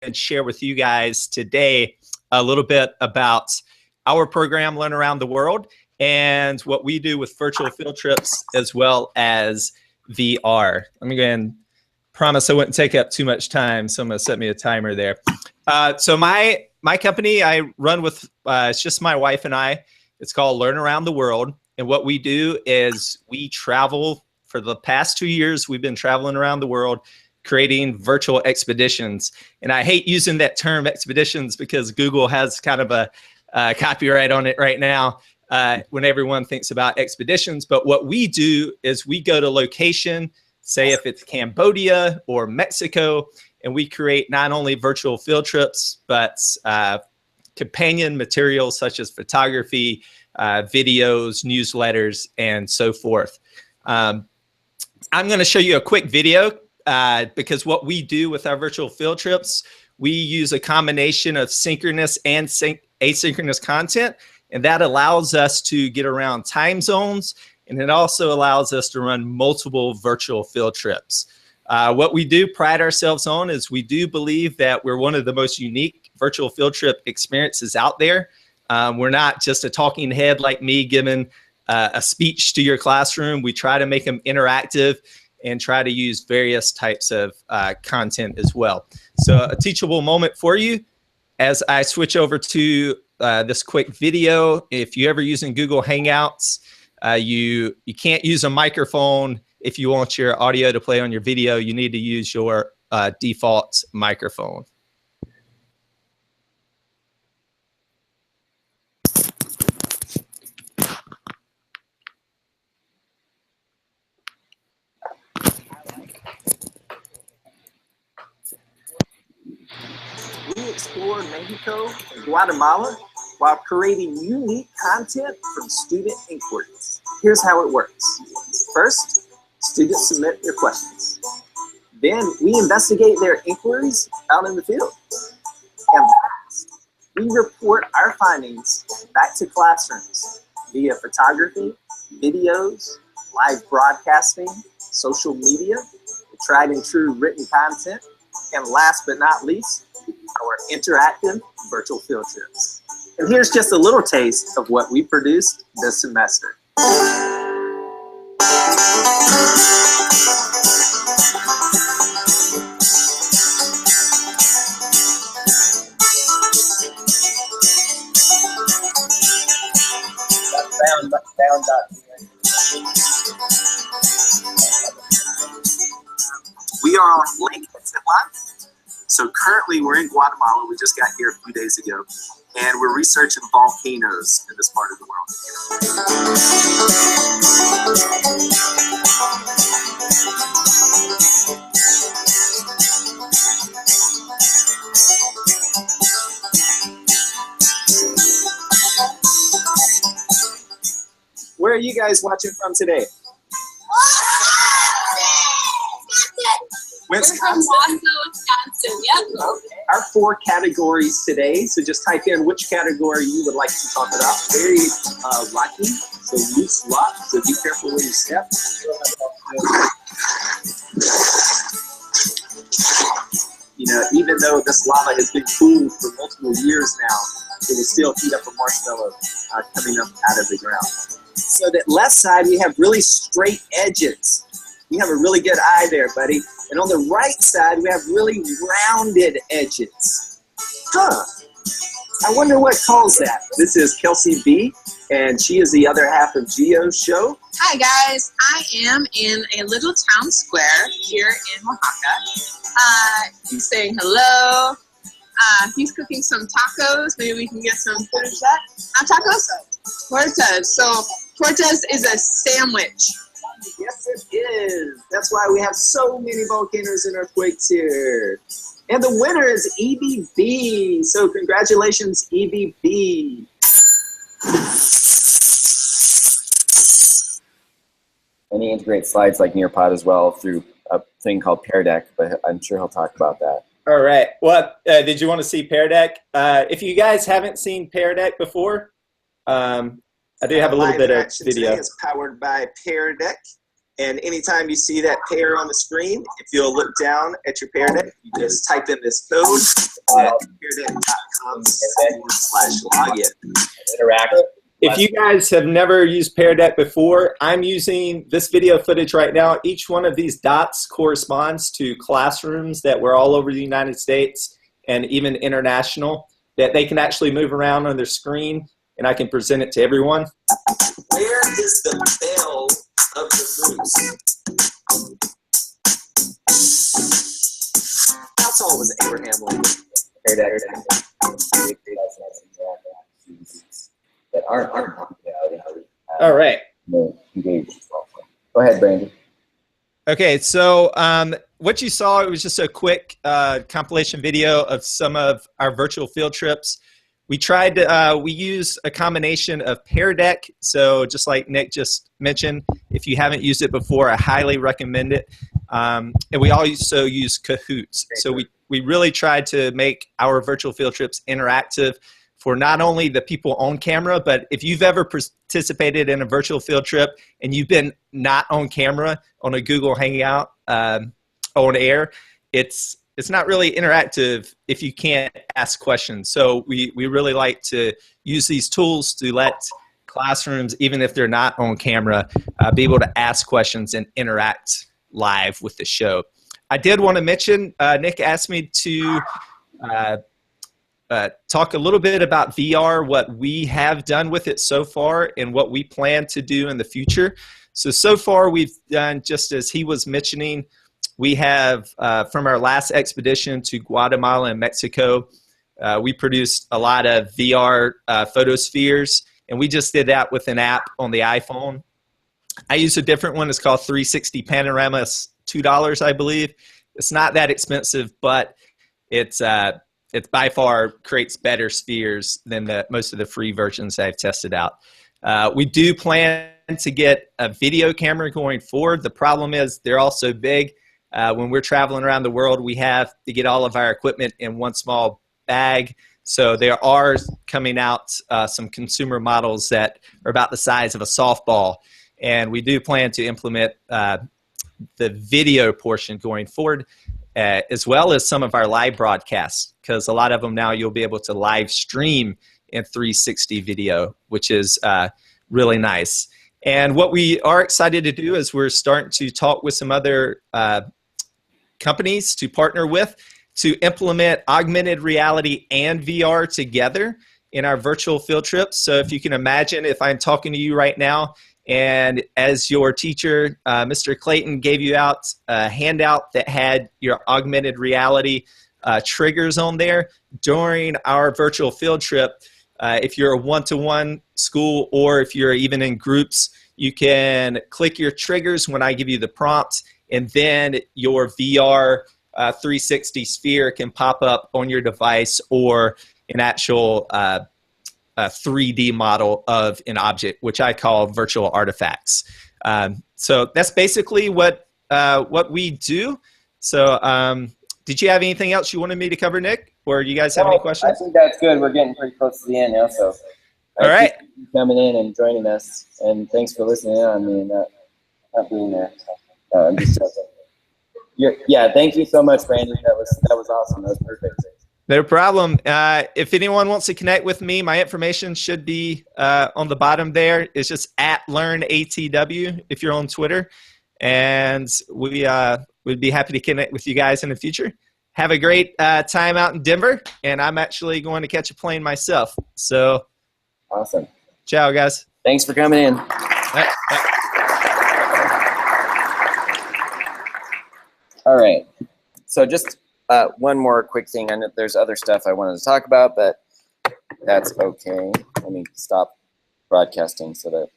and share with you guys today a little bit about our program, Learn Around the World, and what we do with virtual field trips as well as VR. Let me go ahead and promise I wouldn't take up too much time, so I'm going to set me a timer there. So my company I run with, it's just my wife and I. It's called Learn Around the World, and what we do is we travel. For the past 2 years, we've been traveling around the world creating virtual expeditions. And I hate using that term expeditions because Google has kind of a copyright on it right now when everyone thinks about expeditions. But what we do is we go to location, say if it's Cambodia or Mexico, and we create not only virtual field trips, but companion materials such as photography, videos, newsletters, and so forth. I'm going to show you a quick video because what we do with our virtual field trips, we use a combination of synchronous and asynchronous content, and that allows us to get around time zones, and it also allows us to run multiple virtual field trips. What we do pride ourselves on is we do believe that we're one of the most unique virtual field trip experiences out there. We're not just a talking head like me giving a speech to your classroom. We try to make them interactive and try to use various types of content as well. So a teachable moment for you as I switch over to this quick video. If you're ever using Google Hangouts, you can't use a microphone. If you want your audio to play on your video, you need to use your default microphone. We explore Mexico and Guatemala while creating unique content from student inquiries. Here's how it works. First, students submit their questions. Then we investigate their inquiries out in the field. And last, we report our findings back to classrooms via photography, videos, live broadcasting, social media, tried and true written content, and last but not least, our interactive virtual field trips. And here's just a little taste of what we produced this semester. We are on Lake Atitlan. So currently we're in Guatemala. We just got here a few days ago, and we're researching volcanoes in this part of the world. Where are you guys watching from today? Wisconsin. We're from Wisconsin, yep. Okay. Our 4 categories today, so just type in which category you would like to talk about. Very rocky, so loose rock, so be careful where you step. You know, even though this lava has been cooled for multiple years now, it will still heat up a marshmallow coming up out of the ground. So that left side, we have really straight edges. You have a really good eye there, buddy. And on the right side, we have really rounded edges. Huh. I wonder what caused that. This is Kelsey B, and she is the other half of Gio's show. Hi, guys. I am in a little town square here in Oaxaca. He's saying hello. He's cooking some tacos. Maybe we can get some footage of that. Tacos? Tortas. So tortas is a sandwich. Yes, it is. That's why we have so many volcanoes and earthquakes here. And the winner is EBB. So congratulations, EBB. And he integrates slides like Nearpod as well through a thing called Pear Deck, but I'm sure he'll talk about that. All right. Well, did you want to see Pear Deck? If you guys haven't seen Pear Deck before, I do have a little bit of video. Today is powered by Pear Deck, And anytime you see that pair on the screen, if you'll look down at your Pear Deck, you just type in this code at peardeck.com/login. Interactive. If you guys have never used Pear Deck before, I'm using this video footage right now. Each one of these dots corresponds to classrooms that were all over the United States and even international that they can actually move around on their screen, and I can present it to everyone. Where is the bell of the moose? How tall was Abraham Lincoln? Pear Deck. That aren't All right. engaged. Go ahead, Brandon. Okay, so what you saw, it was just a quick compilation video of some of our virtual field trips. We tried to, we use a combination of Pear Deck, so just like Nick just mentioned, if you haven't used it before, I highly recommend it. And we also use Kahoots. So we really tried to make our virtual field trips interactive for not only the people on camera, but if you've ever participated in a virtual field trip and you've been not on camera on a Google Hangout on air, it's not really interactive if you can't ask questions. So we really like to use these tools to let classrooms, even if they're not on camera, be able to ask questions and interact live with the show. I did want to mention, Nick asked me to talk a little bit about VR, what we have done with it so far and what we plan to do in the future. So far we've done, just as he was mentioning, we have, from our last expedition to Guatemala and Mexico, we produced a lot of VR photospheres, and we just did that with an app on the iPhone. I use a different one. It's called 360 Panorama. It's $2, I believe. It's not that expensive, but it by far creates better spheres than most of the free versions I've tested out. We do plan to get a video camera going forward. The problem is they're all so big. When we're traveling around the world, we have to get all of our equipment in one small bag. So there are coming out some consumer models that are about the size of a softball. And we do plan to implement the video portion going forward, as well as some of our live broadcasts, because a lot of them now you'll be able to live stream in 360 video, which is really nice. And what we are excited to do is we're starting to talk with some other companies to partner with to implement augmented reality and VR together in our virtual field trips. So if you can imagine, if I'm talking to you right now, and as your teacher, Mr. Clayton, gave you out a handout that had your augmented reality triggers on there during our virtual field trip, if you're a one-to-one school or if you're even in groups, you can click your triggers when I give you the prompt, and then your VR 360 sphere can pop up on your device, or an actual 3D model of an object, which I call virtual artifacts. So that's basically what we do. So did you have anything else you wanted me to cover, Nick? Or do you guys have any questions? I think that's good. We're getting pretty close to the end now. So all right. Thank you for coming in and joining us. And thanks for listening in on me and not being there. I'm just joking. Yeah, thank you so much, Brandon. That was awesome. That was perfect. No problem. If anyone wants to connect with me, my information should be on the bottom there. It's just @LearnATW if you're on Twitter. And we'd be happy to connect with you guys in the future. Have a great time out in Denver. And I'm actually going to catch a plane myself. So awesome. Ciao, guys. Thanks for coming in. All right. So just one more quick thing. I know there's other stuff I wanted to talk about, but that's okay. Let me stop broadcasting so that